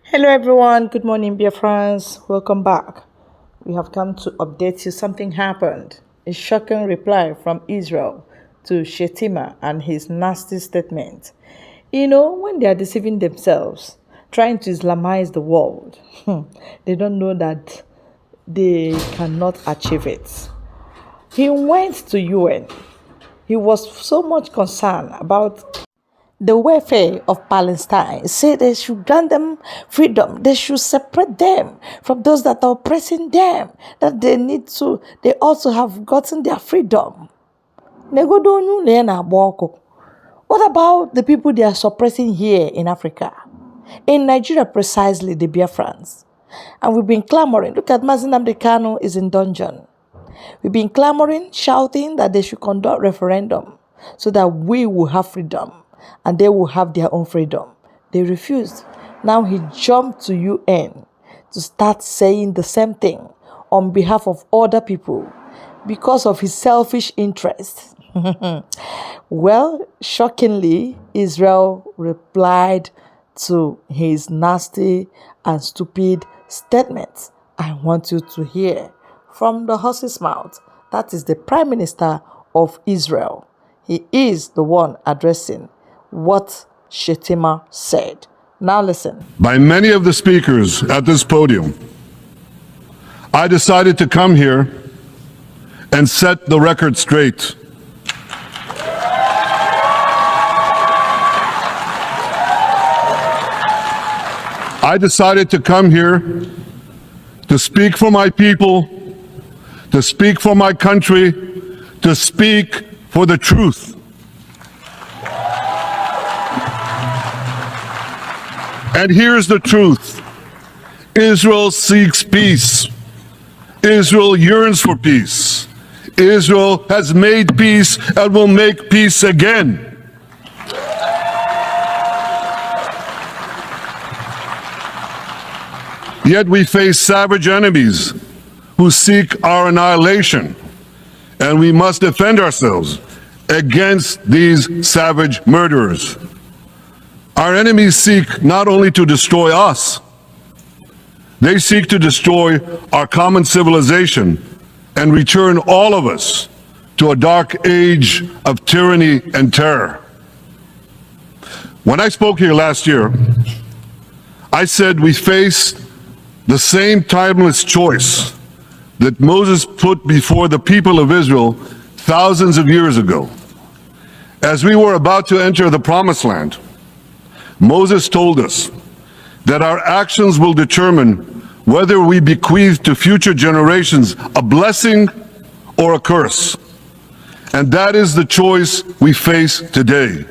Hello everyone, good morning, dear friends. Welcome back. We have come to update you something happened. A shocking reply from Israel to Shettima and his nasty statement. When they are deceiving themselves, trying to Islamize the world, they don't know that they cannot achieve it. He went to UN. He was so much concerned about the welfare of Palestine. Say they should grant them freedom. They should separate them from those that are oppressing them. That they also have gotten their freedom. What about the people they are suppressing here in Africa? In Nigeria, precisely, the Biafrans. And we've been clamoring. Look at Mazi Nnamdi Kanu is in dungeon. We've been clamoring, shouting that they should conduct referendum so that we will have freedom and they will have their own freedom. They refused. Now he jumped to UN to start saying the same thing on behalf of other people because of his selfish interests. Well, shockingly, Israel replied to his nasty and stupid statements. I want you to hear from the horse's mouth. That is the Prime Minister of Israel. He is the one addressing what Shettima said. Now listen. By many of the speakers at this podium, I decided to come here and set the record straight. I decided to come here to speak for my people, to speak for my country, to speak for the truth. And here's the truth. Israel seeks peace. Israel yearns for peace. Israel has made peace and will make peace again. Yet we face savage enemies who seek our annihilation, and we must defend ourselves against these savage murderers. Our enemies seek not only to destroy us, they seek to destroy our common civilization and return all of us to a dark age of tyranny and terror. When I spoke here last year, I said we faced the same timeless choice that Moses put before the people of Israel thousands of years ago. As we were about to enter the Promised Land, Moses told us that our actions will determine whether we bequeath to future generations a blessing or a curse. And that is the choice we face today.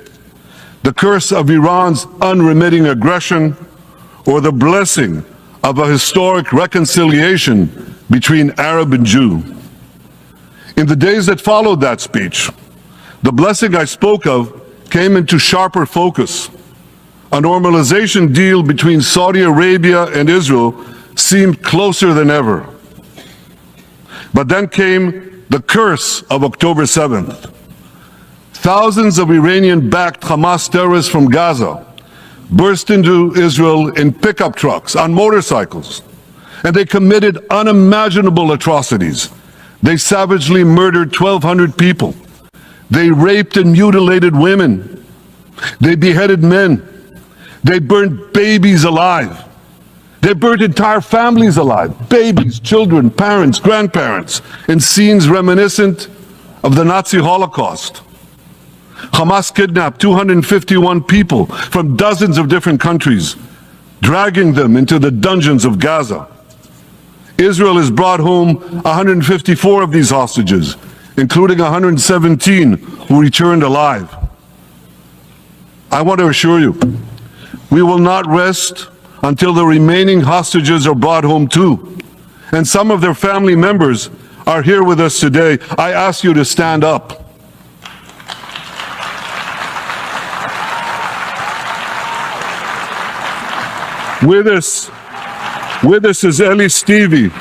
The curse of Iran's unremitting aggression, or the blessing of a historic reconciliation between Arab and Jew. In the days that followed that speech, the blessing I spoke of came into sharper focus. A normalization deal between Saudi Arabia and Israel seemed closer than ever. But then came the curse of October 7th. Thousands of Iranian-backed Hamas terrorists from Gaza burst into Israel in pickup trucks, on motorcycles, and they committed unimaginable atrocities. They savagely murdered 1,200 people. They raped and mutilated women. They beheaded men. They burned babies alive. They burnt entire families alive, babies, children, parents, grandparents, in scenes reminiscent of the Nazi Holocaust. Hamas kidnapped 251 people from dozens of different countries, dragging them into the dungeons of Gaza. Israel has brought home 154 of these hostages, including 117 who returned alive. I want to assure you, we will not rest until the remaining hostages are brought home too. And some of their family members are here with us today. I ask you to stand up. With us is Eli Stevie,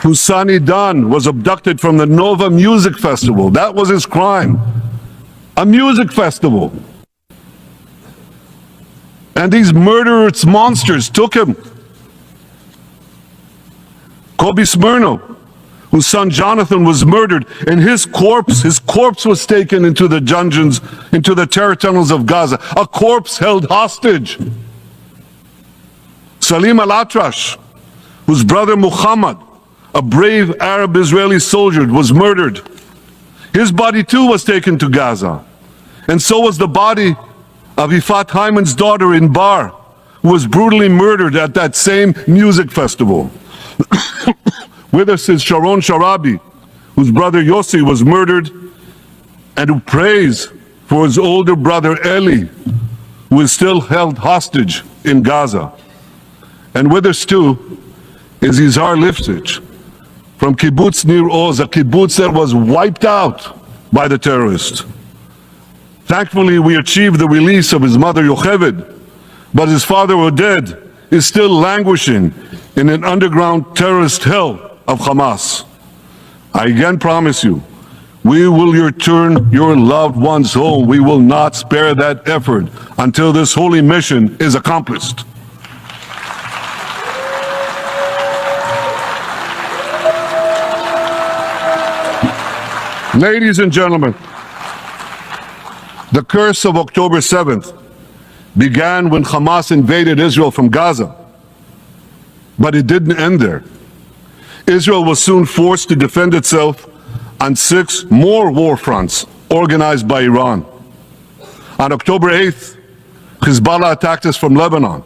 whose son Idan was abducted from the Nova Music Festival. That was his crime. A music festival. And these murderous monsters took him. Kobe Smirno, whose son Jonathan was murdered, and his corpse was taken into the dungeons, into the terror tunnels of Gaza. A corpse held hostage. Salim al-Atrash, whose brother Muhammad, a brave Arab Israeli soldier, was murdered. His body too was taken to Gaza. And so was the body of Ifat Hyman's daughter in Bar, who was brutally murdered at that same music festival. With us is Sharon Sharabi, whose brother Yossi was murdered, and who prays for his older brother Eli, who is still held hostage in Gaza. And with us too is Izhar Lifsich from Kibbutz Nir Oz, a kibbutz that was wiped out by the terrorists. Thankfully, we achieved the release of his mother Yocheved, but his father Oded is still languishing in an underground terrorist hell of Hamas. I again promise you, we will return your loved ones home. We will not spare that effort until this holy mission is accomplished. Ladies and gentlemen, the curse of October 7th began when Hamas invaded Israel from Gaza. But it didn't end there. Israel was soon forced to defend itself on 6 more war fronts organized by Iran. On October 8th, Hezbollah attacked us from Lebanon.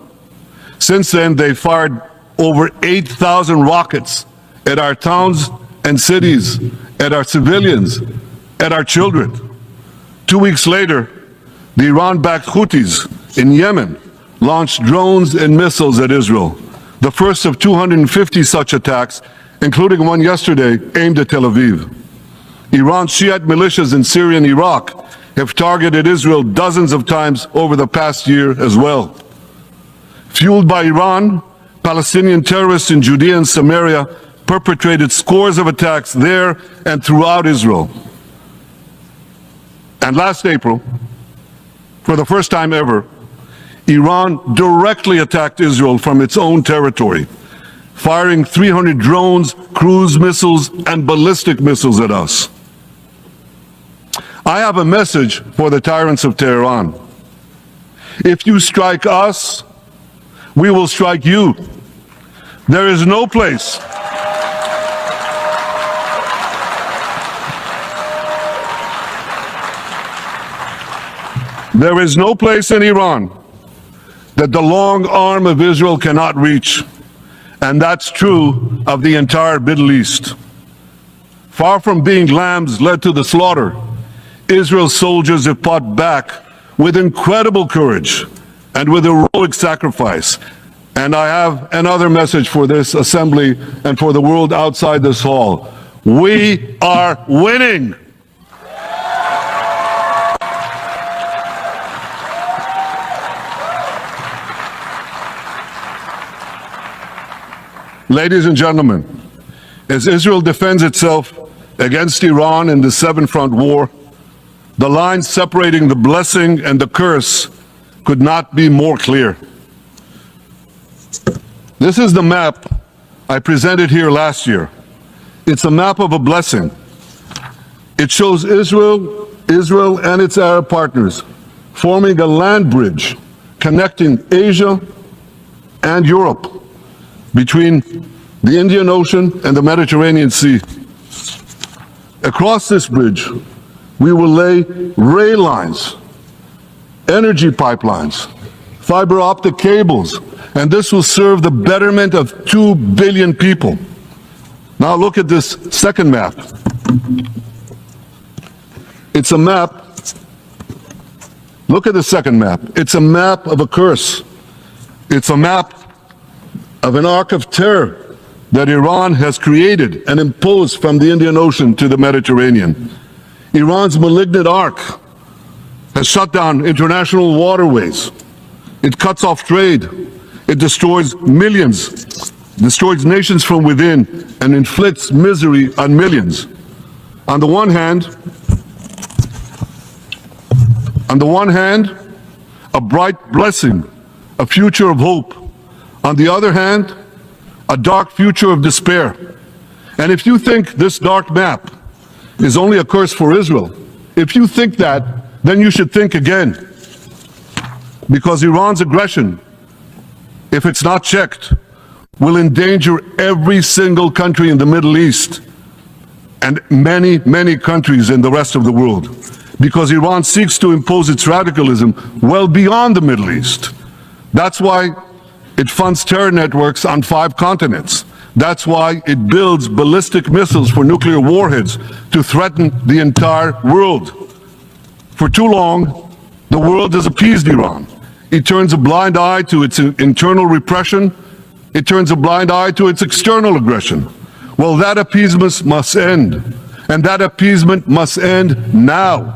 Since then, they fired over 8,000 rockets at our towns and cities, at our civilians, at our children. 2 weeks later, the Iran-backed Houthis in Yemen launched drones and missiles at Israel, the first of 250 such attacks, including one yesterday aimed at Tel Aviv. Iran's Shiite militias in Syria and Iraq have targeted Israel dozens of times over the past year as well. Fueled by Iran, Palestinian terrorists in Judea and Samaria perpetrated scores of attacks there and throughout Israel. And last April, for the first time ever, Iran directly attacked Israel from its own territory, firing 300 drones, cruise missiles, and ballistic missiles at us. I have a message for the tyrants of Tehran. If you strike us, we will strike you. There is no place in Iran that the long arm of Israel cannot reach. And that's true of the entire Middle East. Far from being lambs led to the slaughter, Israel's soldiers have fought back with incredible courage and with heroic sacrifice. And I have another message for this assembly and for the world outside this hall. We are winning. Ladies and gentlemen, as Israel defends itself against Iran in the seven-front war, the line separating the blessing and the curse could not be more clear. This is the map I presented here last year. It's a map of a blessing. It shows Israel and its Arab partners forming a land bridge connecting Asia and Europe between the Indian Ocean and the Mediterranean Sea. Across this bridge, we will lay rail lines, energy pipelines, fiber optic cables, and this will serve the betterment of 2 billion people. Now look at this second map. It's a map. Look at the second map. It's a map of a curse. It's a map of an arc of terror that Iran has created and imposed from the Indian Ocean to the Mediterranean. Iran's malignant arc has shut down international waterways. It cuts off trade. It destroys millions, destroys nations from within, and inflicts misery on millions. On the one hand, a bright blessing a future of hope. On the other hand, a dark future of despair. And if you think this dark map is only a curse for Israel, if you think that, then you should think again. Because Iran's aggression, if it's not checked, will endanger every single country in the Middle East and many, many countries in the rest of the world. Because Iran seeks to impose its radicalism well beyond the Middle East. That's why it funds terror networks on 5 continents. That's why it builds ballistic missiles for nuclear warheads to threaten the entire world. For too long, the world has appeased Iran. It turns a blind eye to its internal repression. It turns a blind eye to its external aggression. Well, that appeasement must end. And that appeasement must end now.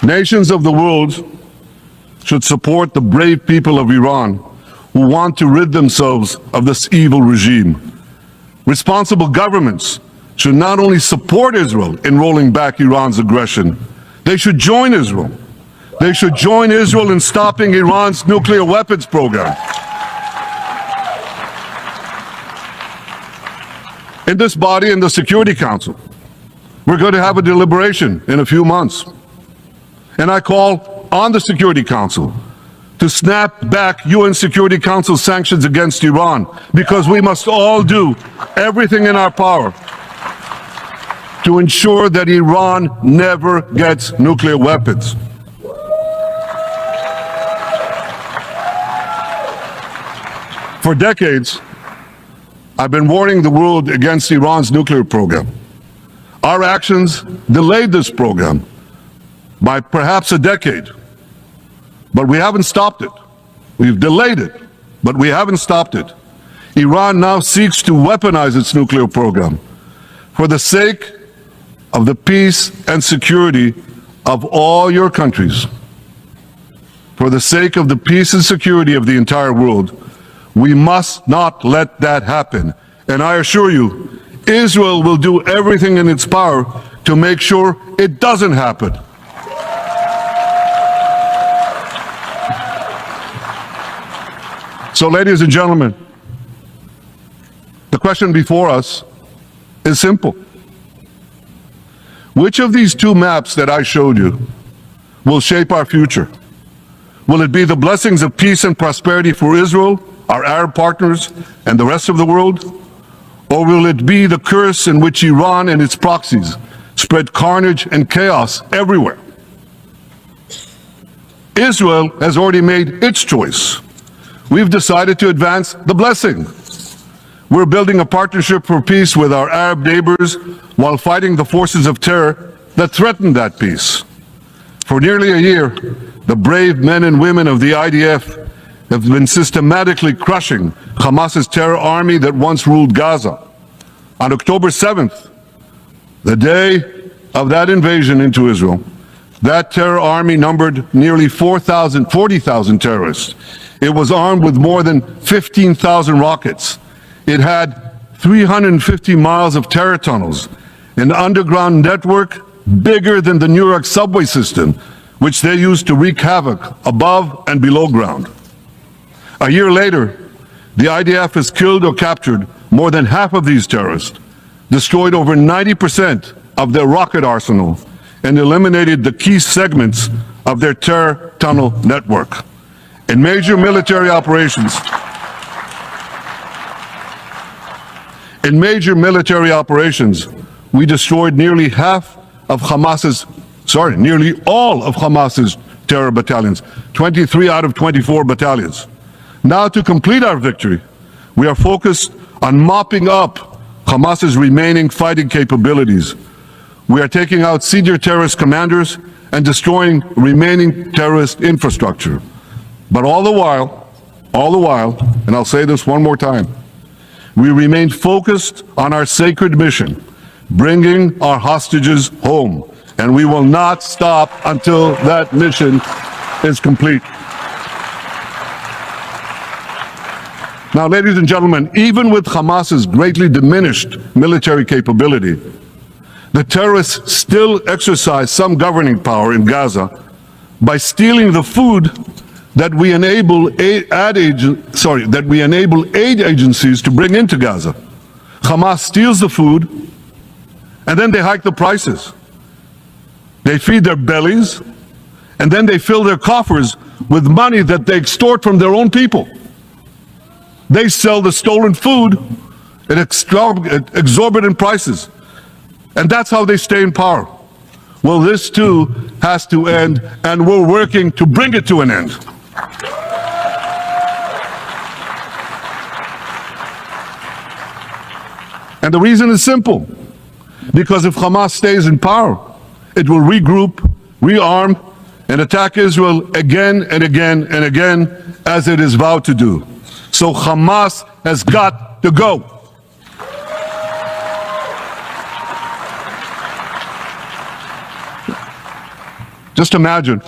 Nations of the world should support the brave people of Iran who want to rid themselves of this evil regime. Responsible governments should not only support Israel in rolling back Iran's aggression, they should join Israel. They should join Israel in stopping Iran's nuclear weapons program. In this body, in the Security Council, we're going to have a deliberation in a few months. And I call on the Security Council to snap back UN Security Council sanctions against Iran, because we must all do everything in our power to ensure that Iran never gets nuclear weapons. For decades, I've been warning the world against Iran's nuclear program. Our actions delayed this program by perhaps a decade, but we haven't stopped it. We've delayed it, but we haven't stopped it. Iran now seeks to weaponize its nuclear program for the sake of the peace and security of all your countries. For the sake of the peace and security of the entire world, we must not let that happen. And I assure you, Israel will do everything in its power to make sure it doesn't happen. So, ladies and gentlemen, the question before us is simple. Which of these 2 maps that I showed you will shape our future? Will it be the blessings of peace and prosperity for Israel, our Arab partners, and the rest of the world? Or will it be the curse in which Iran and its proxies spread carnage and chaos everywhere? Israel has already made its choice. We've decided to advance the blessing. We're building a partnership for peace with our Arab neighbors while fighting the forces of terror that threaten that peace. For nearly a year, the brave men and women of the IDF have been systematically crushing Hamas's terror army that once ruled Gaza. On October 7th, the day of that invasion into Israel, that terror army numbered nearly 40,000 terrorists. It was armed with more than 15,000 rockets. It had 350 miles of terror tunnels, an underground network bigger than the New York subway system, which they used to wreak havoc above and below ground. A year later, the IDF has killed or captured more than half of these terrorists, destroyed over 90% of their rocket arsenal, and eliminated the key segments of their terror tunnel network. In major military operations, we destroyed nearly all of Hamas's terror battalions, 23 out of 24 battalions. Now, to complete our victory, we are focused on mopping up Hamas's remaining fighting capabilities. We are taking out senior terrorist commanders and destroying remaining terrorist infrastructure. But all the while, and I'll say this one more time, we remain focused on our sacred mission, bringing our hostages home. And we will not stop until that mission is complete. Now, ladies and gentlemen, even with Hamas's greatly diminished military capability, the terrorists still exercise some governing power in Gaza by stealing the food that we enable aid agencies to bring into Gaza. Hamas steals the food, and then they hike the prices. They feed their bellies, and then they fill their coffers with money that they extort from their own people. They sell the stolen food at exorbitant prices, and that's how they stay in power. Well, this too has to end, and we're working to bring it to an end. And the reason is simple. Because if Hamas stays in power, it will regroup, rearm, and attack Israel again and again and again, as it is vowed to do. So Hamas has got to go. Just imagine,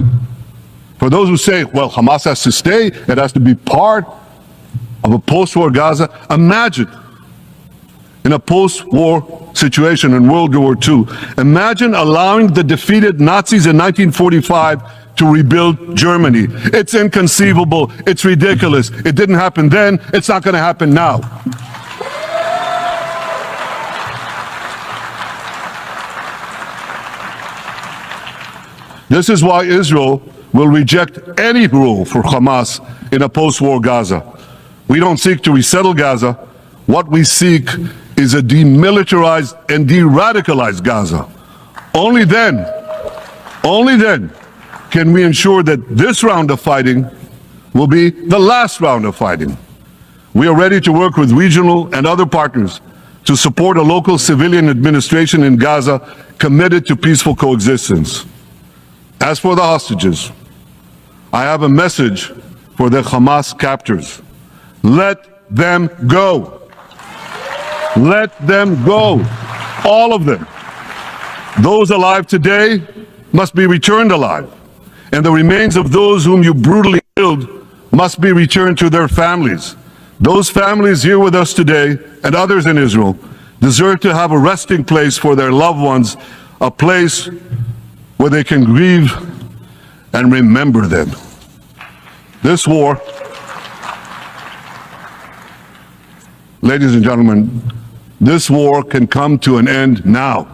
for those who say, well, Hamas has to stay, it has to be part of a post-war Gaza, imagine in a post-war situation in World War II, imagine allowing the defeated Nazis in 1945 to rebuild Germany. It's inconceivable, it's ridiculous. It didn't happen then, it's not going to happen now. This is why Israel will reject any rule for Hamas in a post-war Gaza. We don't seek to resettle Gaza. What we seek is a demilitarized and de-radicalized Gaza. Only then can we ensure that this round of fighting will be the last round of fighting. We are ready to work with regional and other partners to support a local civilian administration in Gaza committed to peaceful coexistence. As for the hostages, I have a message for the Hamas captors. Let them go. Let them go. All of them. Those alive today must be returned alive, and the remains of those whom you brutally killed must be returned to their families. Those families here with us today, and others in Israel, deserve to have a resting place for their loved ones, a place where they can grieve and remember them. This war, ladies and gentlemen, this war can come to an end now.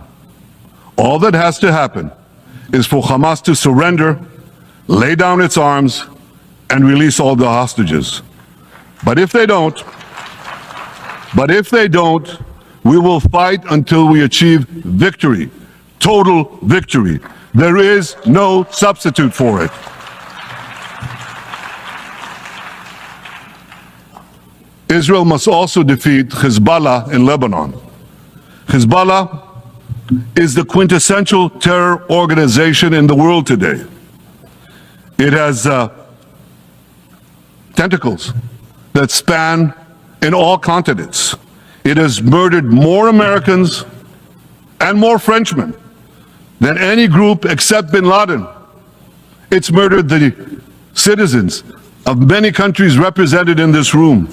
All that has to happen is for Hamas to surrender, lay down its arms, and release all the hostages. But if they don't, we will fight until we achieve victory, total victory. There is no substitute for it. Israel must also defeat Hezbollah in Lebanon. Hezbollah is the quintessential terror organization in the world today. It has tentacles that span in all continents. It has murdered more Americans and more Frenchmen than any group except bin Laden. It's murdered the citizens of many countries represented in this room.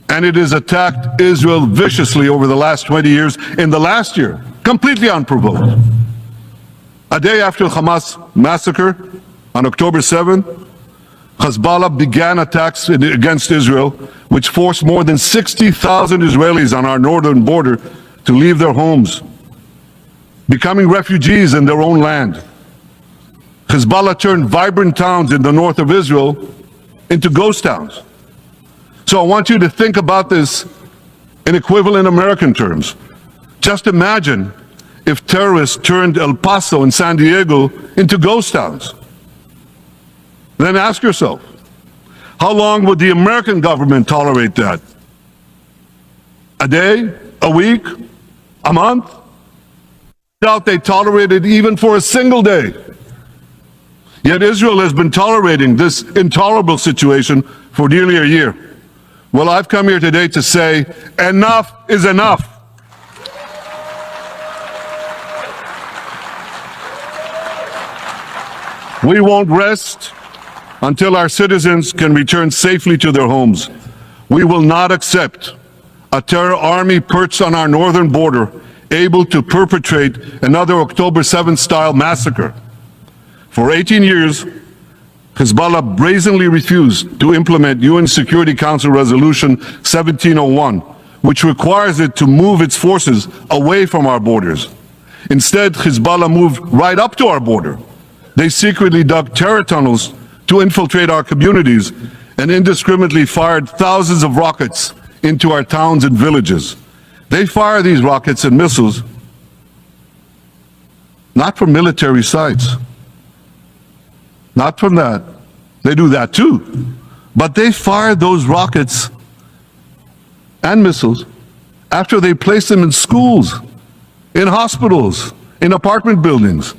And it has attacked Israel viciously over the last 20 years. In the last year, completely unprovoked. A day after the Hamas massacre, on October 7th, Hezbollah began attacks against Israel, which forced more than 60,000 Israelis on our northern border to leave their homes, becoming refugees in their own land. Hezbollah turned vibrant towns in the north of Israel into ghost towns. So I want you to think about this in equivalent American terms. Just imagine if terrorists turned El Paso and San Diego into ghost towns. Then ask yourself, how long would the American government tolerate that? A day? A week? A month? I doubt they tolerate it even for a single day. Yet Israel has been tolerating this intolerable situation for nearly a year. Well, I've come here today to say, enough is enough. We won't rest until our citizens can return safely to their homes. We will not accept a terror army perched on our northern border, able to perpetrate another October 7th style massacre. For 18 years, Hezbollah brazenly refused to implement UN Security Council Resolution 1701, which requires it to move its forces away from our borders. Instead, Hezbollah moved right up to our border. They secretly dug terror tunnels to infiltrate our communities and indiscriminately fired thousands of rockets into our towns and villages. They fire these rockets and missiles not from military sites, not from that. They do that too. But they fire those rockets and missiles after they place them in schools, in hospitals, in apartment buildings,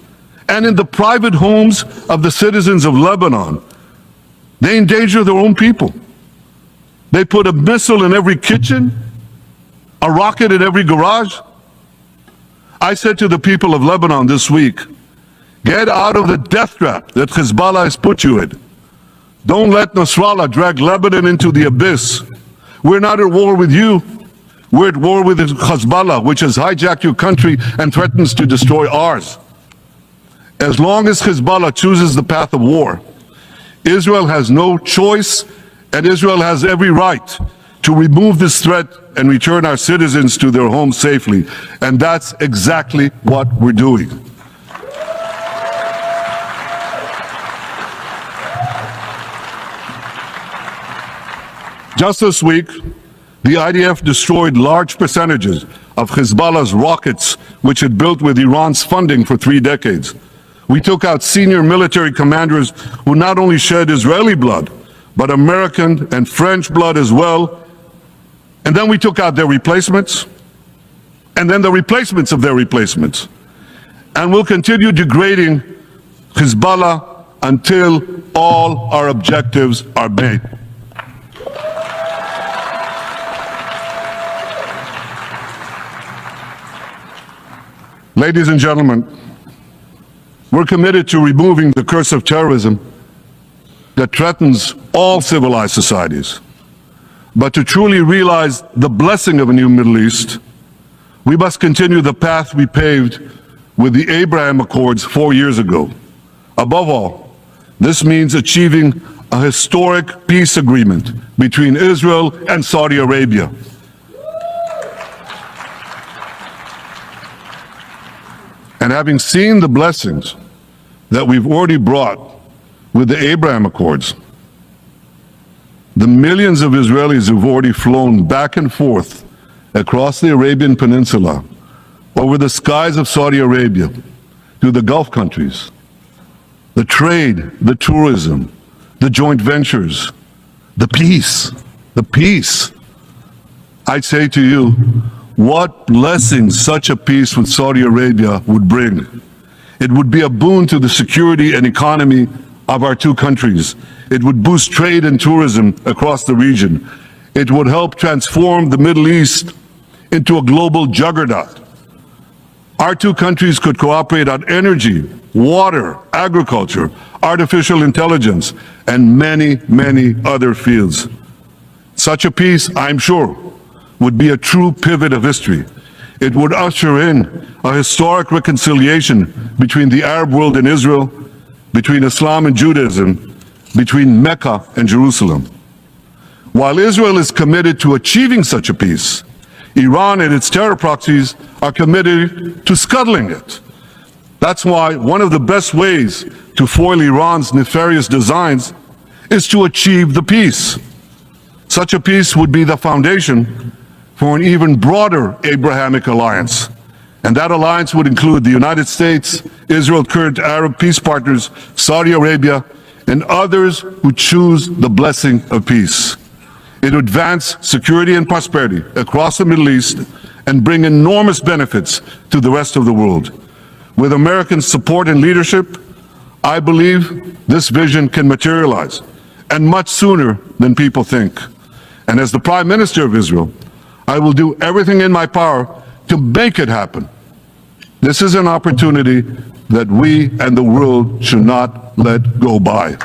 and in the private homes of the citizens of Lebanon. They endanger their own people. They put a missile in every kitchen, a rocket in every garage. I said to the people of Lebanon this week, get out of the death trap that Hezbollah has put you in. Don't let Nasrallah drag Lebanon into the abyss. We're not at war with you. We're at war with Hezbollah, which has hijacked your country and threatens to destroy ours. As long as Hezbollah chooses the path of war, Israel has no choice, and Israel has every right to remove this threat and return our citizens to their homes safely. And that's exactly what we're doing. Just this week, the IDF destroyed large percentages of Hezbollah's rockets, which it built with Iran's funding for 3 decades. We took out senior military commanders who not only shed Israeli blood, but American and French blood as well. And then we took out their replacements, and then the replacements of their replacements. And we'll continue degrading Hezbollah until all our objectives are met. Ladies and gentlemen, we're committed to removing the curse of terrorism that threatens all civilized societies. But to truly realize the blessing of a new Middle East, we must continue the path we paved with the Abraham Accords 4 years ago. Above all, this means achieving a historic peace agreement between Israel and Saudi Arabia. And having seen the blessings that we've already brought with the Abraham Accords, the millions of Israelis who've already flown back and forth across the Arabian Peninsula, over the skies of Saudi Arabia, to the Gulf countries, the trade, the tourism, the joint ventures, the peace, I'd say to you, what blessings such a peace with Saudi Arabia would bring. It would be a boon to the security and economy of our two countries. It would boost trade and tourism across the region. It would help transform the Middle East into a global juggernaut. Our two countries could cooperate on energy, water, agriculture, artificial intelligence, and many, many other fields. Such a peace, I'm sure, would be a true pivot of history. It would usher in a historic reconciliation between the Arab world and Israel, between Islam and Judaism, between Mecca and Jerusalem. While Israel is committed to achieving such a peace, Iran and its terror proxies are committed to scuttling it. That's why one of the best ways to foil Iran's nefarious designs is to achieve the peace. Such a peace would be the foundation for an even broader Abrahamic alliance. And that alliance would include the United States, Israel's current Arab peace partners, Saudi Arabia, and others who choose the blessing of peace. It would advance security and prosperity across the Middle East and bring enormous benefits to the rest of the world. With American support and leadership, I believe this vision can materialize, and much sooner than people think. And as the Prime Minister of Israel, I will do everything in my power to make it happen. This is an opportunity that we and the world should not let go by.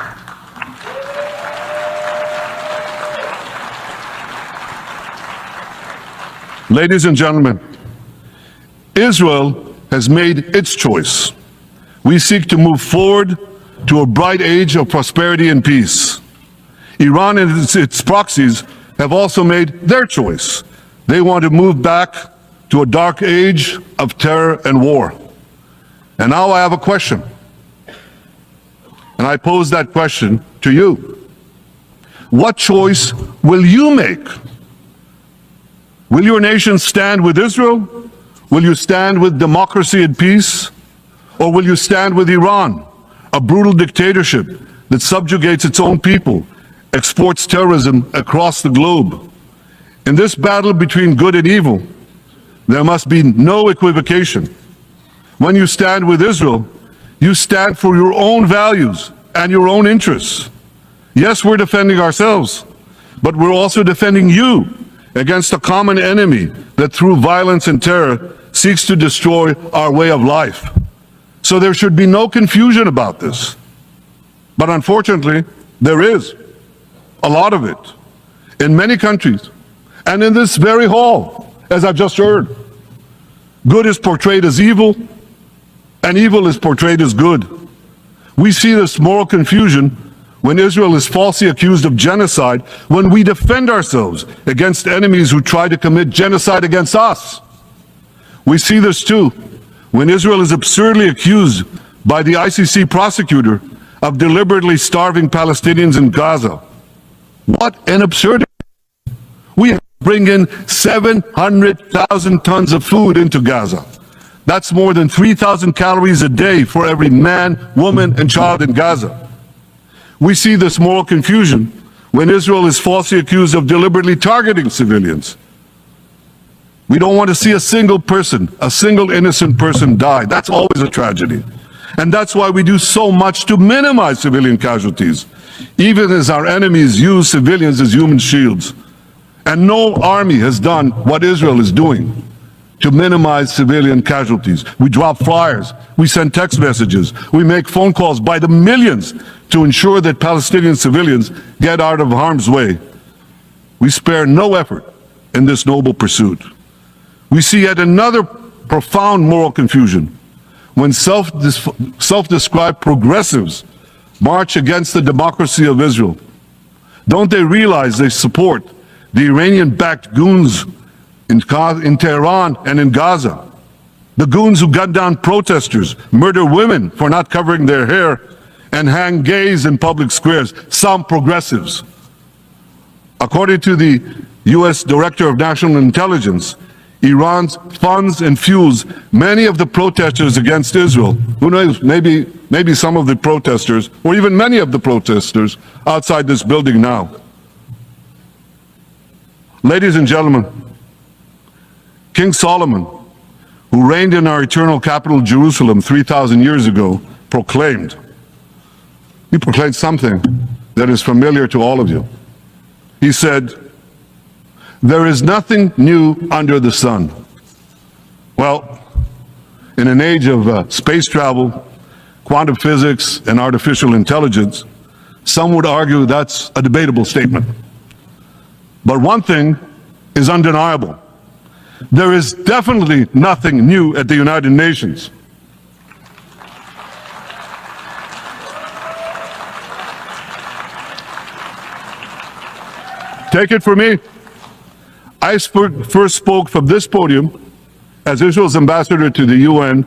Ladies and gentlemen, Israel has made its choice. We seek to move forward to a bright age of prosperity and peace. Iran and its proxies have also made their choice. They want to move back to a dark age of terror and war. And now I have a question. And I pose that question to you. What choice will you make? Will your nation stand with Israel? Will you stand with democracy and peace? Or will you stand with Iran, a brutal dictatorship that subjugates its own people, exports terrorism across the globe? In this battle between good and evil, there must be no equivocation. When you stand with Israel, you stand for your own values and your own interests. Yes, we're defending ourselves, but we're also defending you against a common enemy that through violence and terror seeks to destroy our way of life. So there should be no confusion about this. But unfortunately, there is a lot of it in many countries and in this very hall, as I've just heard. Good is portrayed as evil, and evil is portrayed as good. We see this moral confusion when Israel is falsely accused of genocide, when we defend ourselves against enemies who try to commit genocide against us. We see this too when Israel is absurdly accused by the ICC prosecutor of deliberately starving Palestinians in Gaza. What an absurdity! We bring in 700,000 tons of food into Gaza. That's more than 3,000 calories a day for every man, woman, and child in Gaza. We see this moral confusion when Israel is falsely accused of deliberately targeting civilians. We don't want to see a single person, a single innocent person die. That's always a tragedy. And that's why we do so much to minimize civilian casualties, even as our enemies use civilians as human shields. And no army has done what Israel is doing to minimize civilian casualties. We drop flyers, we send text messages, we make phone calls by the millions to ensure that Palestinian civilians get out of harm's way. We spare no effort in this noble pursuit. We see yet another profound moral confusion when self-described progressives march against the democracy of Israel. Don't they realize they support the Iranian-backed goons in Tehran and in Gaza? The goons who gun down protesters, murder women for not covering their hair, and hang gays in public squares, some progressives. According to the U.S. Director of National Intelligence, Iran funds and fuels many of the protesters against Israel. Who knows, maybe some of the protesters, or even many of the protesters outside this building now. Ladies and gentlemen, King Solomon, who reigned in our eternal capital Jerusalem 3,000 years ago, proclaimed something that is familiar to all of you. He said, "There is nothing new under the sun." Well, in an age of space travel, quantum physics, and artificial intelligence, some would argue that's a debatable statement. But one thing is undeniable. There is definitely nothing new at the United Nations. Take it from me. I first spoke from this podium as Israel's ambassador to the UN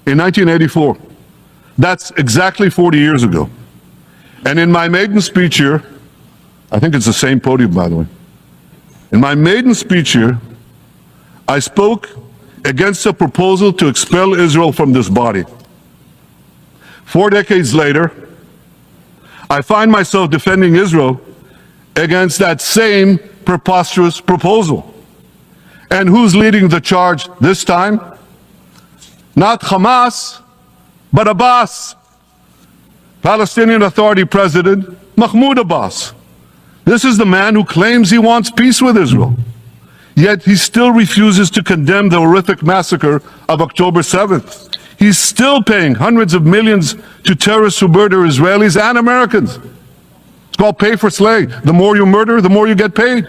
in 1984. That's exactly 40 years ago. And in my maiden speech here, I think it's the same podium, by the way. In my maiden speech here, I spoke against a proposal to expel Israel from this body. 4 decades later, I find myself defending Israel against that same preposterous proposal. And who's leading the charge this time? Not Hamas, but Abbas, Palestinian Authority President Mahmoud Abbas. This is the man who claims he wants peace with Israel. Yet he still refuses to condemn the horrific massacre of October 7th. He's still paying hundreds of millions to terrorists who murder Israelis and Americans. It's called pay for slay. The more you murder, the more you get paid.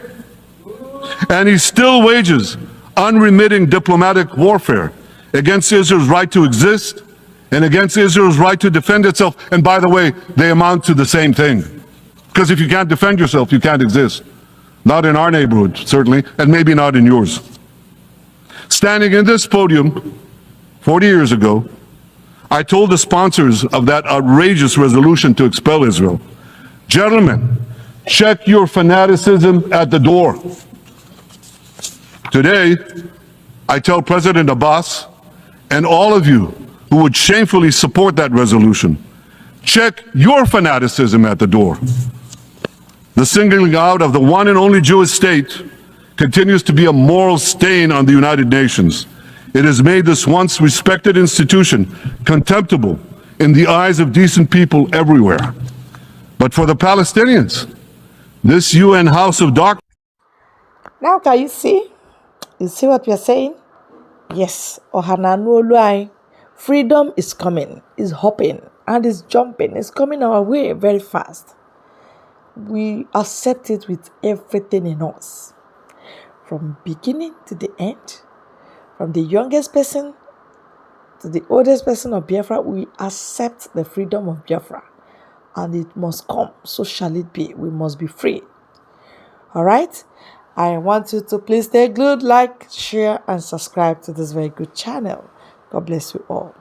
And he still wages unremitting diplomatic warfare against Israel's right to exist and against Israel's right to defend itself. And by the way, they amount to the same thing. Because if you can't defend yourself, you can't exist. Not in our neighborhood, certainly, and maybe not in yours. Standing in this podium 40 years ago, I told the sponsors of that outrageous resolution to expel Israel, gentlemen, check your fanaticism at the door. Today, I tell President Abbas and all of you who would shamefully support that resolution, check your fanaticism at the door. The singling out of the one and only Jewish state continues to be a moral stain on the United Nations. It has made this once respected institution contemptible in the eyes of decent people everywhere. But for the Palestinians, this UN House of Doctrine. Now can you see? You see what we are saying? Yes, Ohananu Oluai. Freedom is coming, is hopping, and is jumping. It's coming our way very fast. We accept it with everything in us. From beginning to the end, from the youngest person to the oldest person of Biafra, we accept the freedom of Biafra. And it must come. So shall it be. We must be free. All right? I want you to please stay glued, like, share, and subscribe to this very good channel. God bless you all.